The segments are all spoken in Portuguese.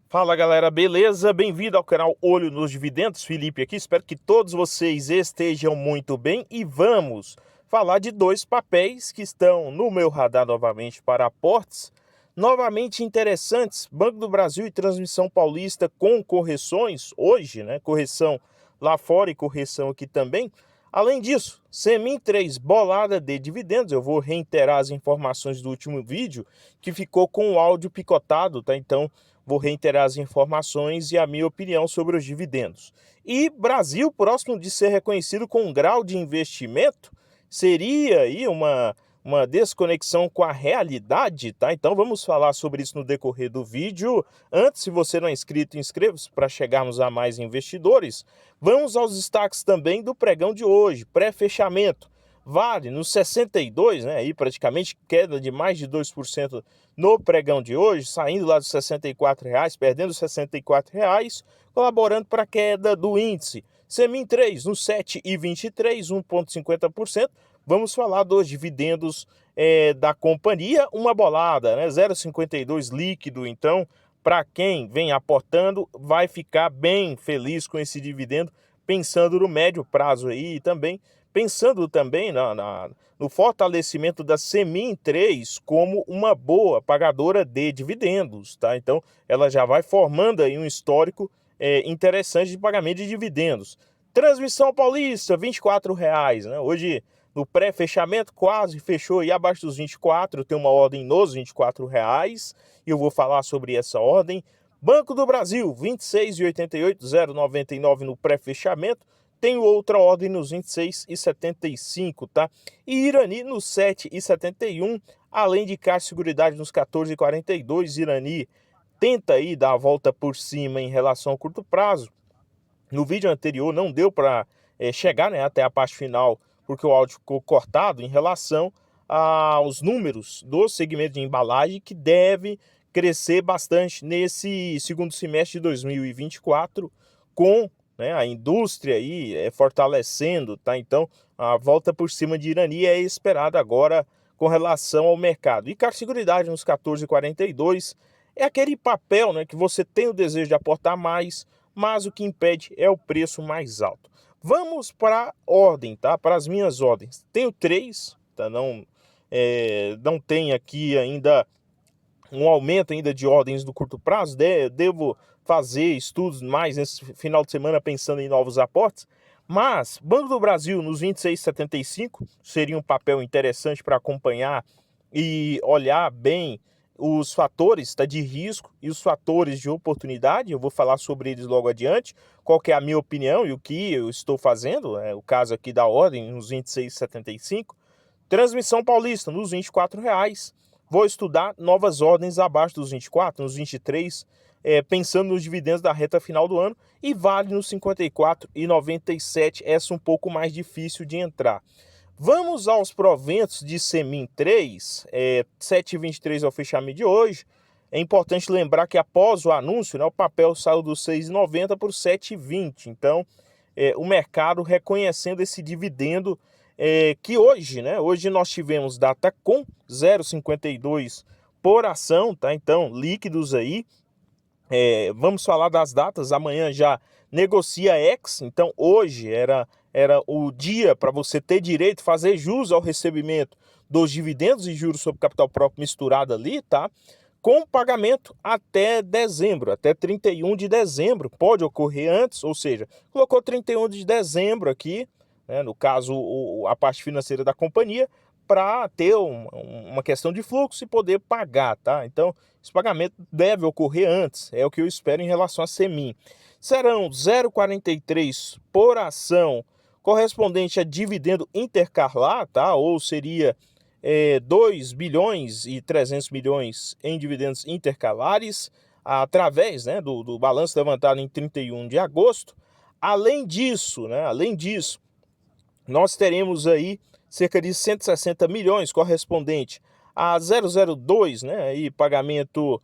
Fala galera, beleza? Bem-vindo ao canal Olho nos Dividendos, Felipe aqui. Espero que todos vocês estejam muito bem e vamos falar de dois papéis que estão no meu radar novamente para aportes, novamente interessantes. Banco do Brasil e Transmissão Paulista com correções hoje, né? Correção lá fora e correção aqui também. Além disso, Semin 3 bolada de dividendos. Eu vou reiterar as informações do último vídeo que ficou com o áudio picotado, tá? Então vou reiterar as informações e a minha opinião sobre os dividendos. E Brasil, próximo de ser reconhecido com um grau de investimento, seria aí uma desconexão com a realidade, tá? Então vamos falar sobre isso no decorrer do vídeo. Antes, se você não é inscrito, inscreva-se para chegarmos a mais investidores. Vamos aos destaques também do pregão de hoje, pré-fechamento. Vale no 62, né? Aí praticamente queda de mais de 2% no pregão de hoje, saindo lá dos R$ 64,00, perdendo R$ 64,00, colaborando para a queda do índice. Semin 3 no 7,23, 1,50%. Vamos falar dos dividendos da companhia, uma bolada, né? 0,52 líquido, então, para quem vem aportando, vai ficar bem feliz com esse dividendo, pensando no médio prazo aí e também pensando também no fortalecimento da Semin 3 como uma boa pagadora de dividendos, tá? Então, ela já vai formando aí um histórico interessante de pagamento de dividendos. Transmissão Paulista, R$ 24,00, né? Hoje, no pré-fechamento, quase fechou aí abaixo dos 24, tem uma ordem nos R$ 24,00, e eu vou falar sobre essa ordem. Banco do Brasil, R$ 26,88, 0,99 no pré-fechamento. Tem outra ordem nos 26,75, tá? E Irani no 7,71, além de Caixa Seguridade nos 14,42. Irani tenta aí dar a volta por cima em relação ao curto prazo. No vídeo anterior não deu para chegar, né, até a parte final, porque o áudio ficou cortado em relação aos números do segmento de embalagem, que deve crescer bastante nesse segundo semestre de 2024, com, né, a indústria aí fortalecendo, tá? Então, a volta por cima de Irani é esperada agora com relação ao mercado. E Caixa Seguridade nos 14,42 é aquele papel, né, que você tem o desejo de aportar mais, mas o que impede é o preço mais alto. Vamos para a ordem, tá? Para as minhas ordens. Tenho três, tá? Não tem aqui ainda um aumento ainda de ordens do curto prazo. Devo fazer estudos mais nesse final de semana pensando em novos aportes. Mas Banco do Brasil nos 26,75 seria um papel interessante para acompanhar e olhar bem os fatores, tá, de risco e os fatores de oportunidade. Eu vou falar sobre eles logo adiante, qual que é a minha opinião e o que eu estou fazendo, o caso aqui da ordem nos 26,75. Transmissão Paulista nos R$ 24,00. Vou estudar novas ordens abaixo dos 24, nos 23, pensando nos dividendos da reta final do ano, e Vale nos 54,97, essa um pouco mais difícil de entrar. Vamos aos proventos de Semin 3, 7,23 ao fechamento de hoje. É importante lembrar que após o anúncio, né, o papel saiu dos 6,90 por 7,20. Então, o mercado reconhecendo esse dividendo que hoje, né? Hoje nós tivemos data com 0,52 por ação, tá? Então, líquidos aí. Vamos falar das datas. Amanhã já negocia X, então hoje era o dia para você ter direito, fazer jus ao recebimento dos dividendos e juros sobre capital próprio misturado ali, tá? Com pagamento até dezembro, até 31 de dezembro. Pode ocorrer antes, ou seja, colocou 31 de dezembro aqui, né, no caso a parte financeira da companhia, para ter uma questão de fluxo e poder pagar, tá? Então, esse pagamento deve ocorrer antes, é o que eu espero em relação a Semin. Serão 0,43 por ação, correspondente a dividendo intercalar, tá? Ou seria 2 bilhões e 300 milhões em dividendos intercalares, através, né, do balanço levantado em 31 de agosto. Além disso, nós teremos aí cerca de 160 milhões correspondente a 002, né, aí pagamento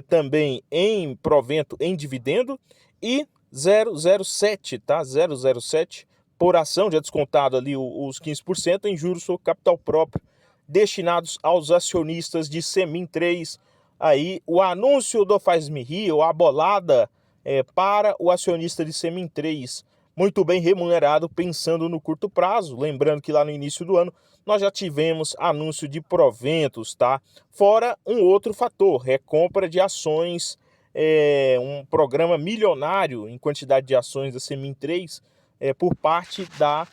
também em provento em dividendo, e 007, tá? 007 por ação, já descontado ali os 15% em juros sobre capital próprio destinados aos acionistas de Semin 3, aí o anúncio do Faz-me Rir, ou a bolada para o acionista de Semin 3, muito bem remunerado, pensando no curto prazo. Lembrando que lá no início do ano nós já tivemos anúncio de proventos, tá? Fora um outro fator, recompra de ações, um programa milionário em quantidade de ações da Semin 3, por parte da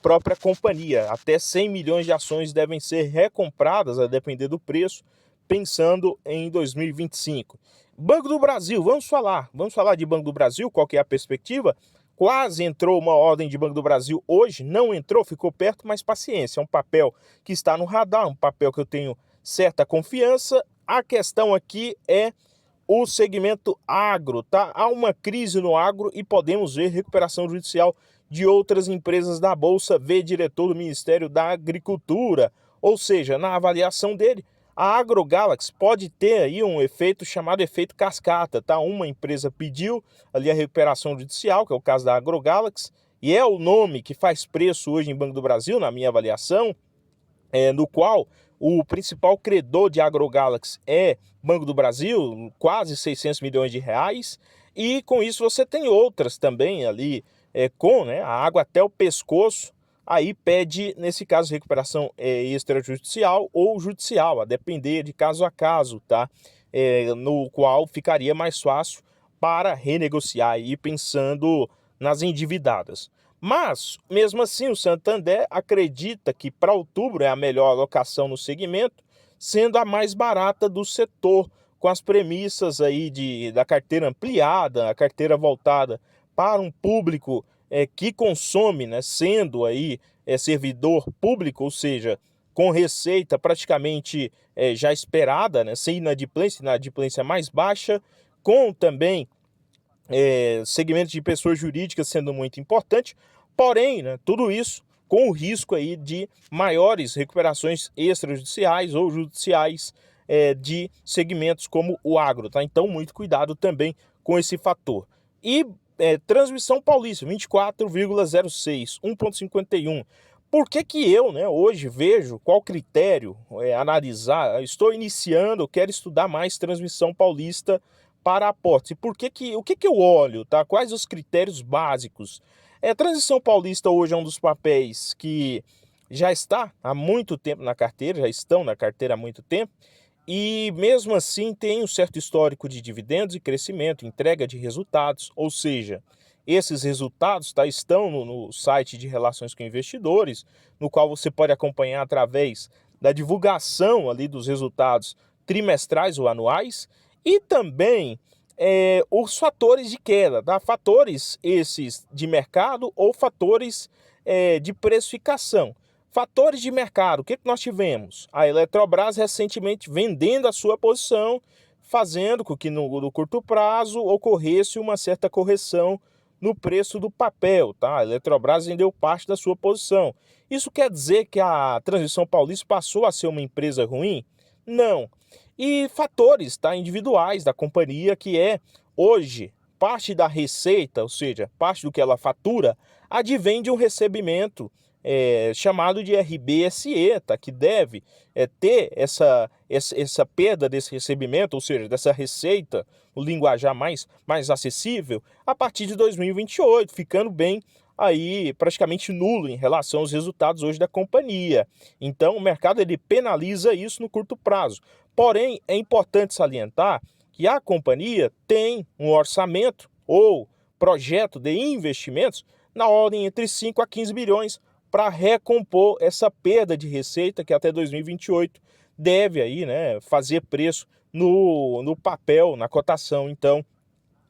própria companhia. Até 100 milhões de ações devem ser recompradas, a depender do preço, pensando em 2025. Banco do Brasil, vamos falar de Banco do Brasil, qual que é a perspectiva? Quase entrou uma ordem de Banco do Brasil hoje, não entrou, ficou perto, mas paciência, é um papel que está no radar, um papel que eu tenho certa confiança. A questão aqui é o segmento agro, tá? Há uma crise no agro e podemos ver recuperação judicial de outras empresas da Bolsa, vê diretor do Ministério da Agricultura. Ou seja, na avaliação dele, a AgroGalaxy pode ter aí um efeito chamado efeito cascata, tá? Uma empresa pediu ali a recuperação judicial, que é o caso da AgroGalaxy, e é o nome que faz preço hoje em Banco do Brasil, na minha avaliação, no qual o principal credor de AgroGalaxy é Banco do Brasil, quase 600 milhões de reais, e com isso você tem outras também ali, com, né, a água até o pescoço, aí pede, nesse caso, recuperação extrajudicial ou judicial, a depender de caso a caso, tá? No qual ficaria mais fácil para renegociar, aí pensando nas endividadas. Mas, mesmo assim, o Santander acredita que para outubro é a melhor alocação no segmento, sendo a mais barata do setor, com as premissas aí da carteira ampliada, a carteira voltada para um público que consome, né, sendo aí servidor público, ou seja, com receita praticamente já esperada, né, sem inadimplência mais baixa, com também segmento de pessoas jurídicas sendo muito importante, porém, né, tudo isso com o risco aí de maiores recuperações extrajudiciais ou judiciais de segmentos como o agro, tá? Então, muito cuidado também com esse fator. E Transmissão Paulista, 24,06, 1,51. Por que eu, né, hoje vejo qual critério analisar? Estou iniciando, quero estudar mais Transmissão Paulista para aportes. E o que eu olho, tá? Quais os critérios básicos? Transição Paulista hoje é um dos papéis que já está há muito tempo na carteira, já estão na carteira há muito tempo, e mesmo assim tem um certo histórico de dividendos e crescimento, entrega de resultados, ou seja, esses resultados estão no site de relações com investidores, no qual você pode acompanhar através da divulgação ali dos resultados trimestrais ou anuais, e também os fatores de queda, tá? Fatores esses de mercado ou fatores de precificação. Fatores de mercado, o que nós tivemos? A Eletrobras recentemente vendendo a sua posição, fazendo com que no curto prazo ocorresse uma certa correção no preço do papel, tá? A Eletrobras vendeu parte da sua posição. Isso quer dizer que a Transmissão Paulista passou a ser uma empresa ruim? Não. E fatores, tá, individuais da companhia, que hoje parte da receita, ou seja, parte do que ela fatura, advém de um recebimento chamado de RBSE, tá, que deve ter essa perda desse recebimento, ou seja, dessa receita, o linguajar mais acessível, a partir de 2028, ficando bem aí praticamente nulo em relação aos resultados hoje da companhia. Então, o mercado ele penaliza isso no curto prazo. Porém, é importante salientar que a companhia tem um orçamento ou projeto de investimentos na ordem entre 5 a 15 bilhões para recompor essa perda de receita que até 2028 deve aí, né, fazer preço no papel, na cotação. Então,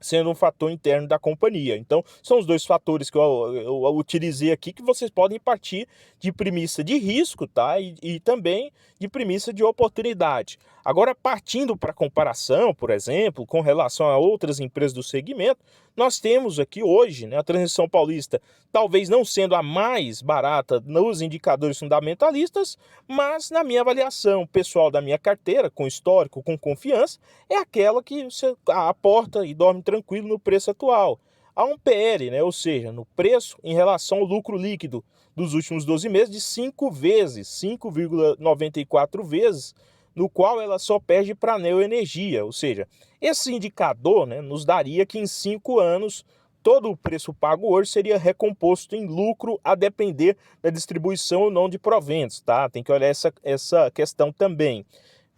sendo um fator interno da companhia. Então, são os dois fatores que eu utilizei aqui, que vocês podem partir de premissa de risco, tá? E também de premissa de oportunidade. Agora, partindo para comparação, por exemplo, com relação a outras empresas do segmento, nós temos aqui hoje, né, a Transição Paulista, talvez não sendo a mais barata nos indicadores fundamentalistas, mas na minha avaliação pessoal da minha carteira, com histórico, com confiança, é aquela que você aporta e dorme tranquilo no preço atual. Há um PL, né, ou seja, no preço em relação ao lucro líquido dos últimos 12 meses de 5 vezes, 5,94 vezes, no qual ela só perde para a Neoenergia, ou seja, esse indicador, né, nos daria que em 5 anos todo o preço pago hoje seria recomposto em lucro a depender da distribuição ou não de proventos, tá? Tem que olhar essa questão também.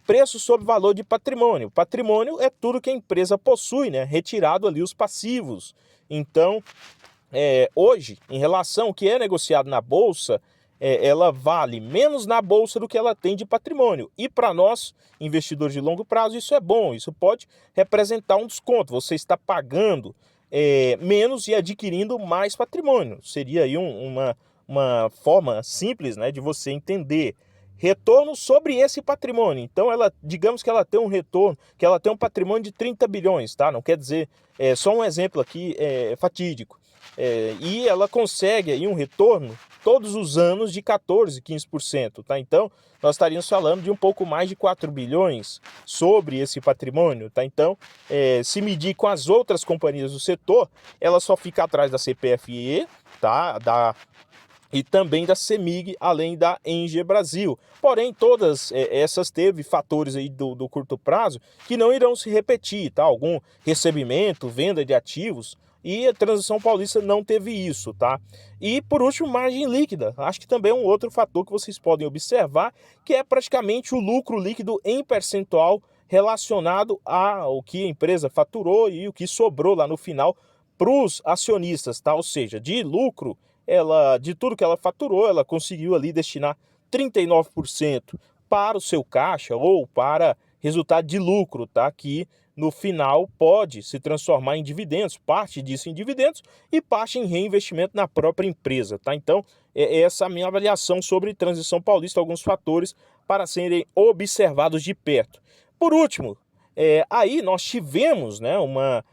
Preço sobre valor de patrimônio. Patrimônio é tudo que a empresa possui, né? Retirado ali os passivos. Então, hoje, em relação ao que é negociado na Bolsa, ela vale menos na Bolsa do que ela tem de patrimônio. E para nós, investidores de longo prazo, isso é bom. Isso pode representar um desconto. Você está pagando menos e adquirindo mais patrimônio. Seria aí uma forma simples, né, de você entender retorno sobre esse patrimônio. Então, digamos que ela tem um retorno, que ela tem um patrimônio de 30 bilhões, tá? Não quer dizer, só um exemplo aqui fatídico. E ela consegue aí um retorno todos os anos de 14, 15%, tá? Então, nós estaríamos falando de um pouco mais de 4 bilhões sobre esse patrimônio, tá? Então, se medir com as outras companhias do setor, ela só fica atrás da CPFE, tá? E também da CEMIG, além da ENGIE Brasil. Porém, todas essas teve fatores aí do curto prazo que não irão se repetir, tá? Algum recebimento, venda de ativos, e a Transição Paulista não teve isso, tá? E, por último, margem líquida. Acho que também é um outro fator que vocês podem observar, que é praticamente o lucro líquido em percentual relacionado ao que a empresa faturou e o que sobrou lá no final para os acionistas, tá? Ou seja, de lucro, de tudo que ela faturou, ela conseguiu ali destinar 39% para o seu caixa ou para resultado de lucro, tá? Que no final pode se transformar em dividendos, parte disso em dividendos e parte em reinvestimento na própria empresa, tá? Então, essa é a minha avaliação sobre Transição Paulista, alguns fatores para serem observados de perto. Por último, aí nós tivemos, né, uma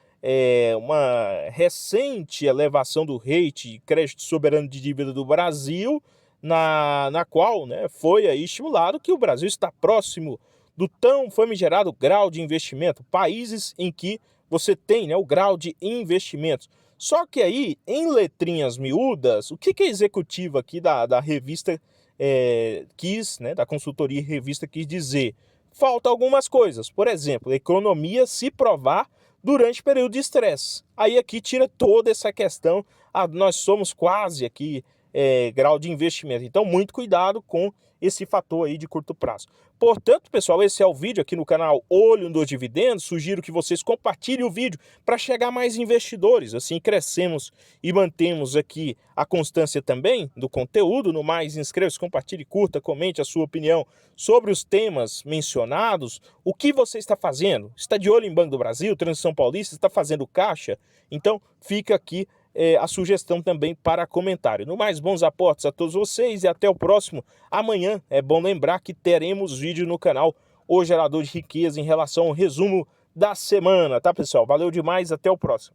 recente elevação do rate de crédito soberano de dívida do Brasil, na qual, né, foi aí estimulado que o Brasil está próximo do tão famigerado grau de investimento, países em que você tem, né, o grau de investimentos. Só que aí, em letrinhas miúdas, o que a executiva aqui da revista quis, né, da consultoria revista quis dizer? Falta algumas coisas, por exemplo, economia se provar durante período de estresse. Aí aqui tira toda essa questão, nós somos quase aqui grau de investimento. Então, muito cuidado com esse fator aí de curto prazo. Portanto, pessoal, esse é o vídeo aqui no canal Olho nos Dividendos. Sugiro que vocês compartilhem o vídeo para chegar a mais investidores. Assim crescemos e mantemos aqui a constância também do conteúdo. No mais, inscreva-se, compartilhe, curta, comente a sua opinião sobre os temas mencionados. O que você está fazendo? Está de olho em Banco do Brasil, Transição Paulista? Está fazendo caixa? Então, fica aqui a sugestão também para comentário. No mais, bons aportes a todos vocês e até o próximo. Amanhã é bom lembrar que teremos vídeo no canal O Gerador de Riqueza em relação ao resumo da semana, tá, pessoal? Valeu demais, até o próximo.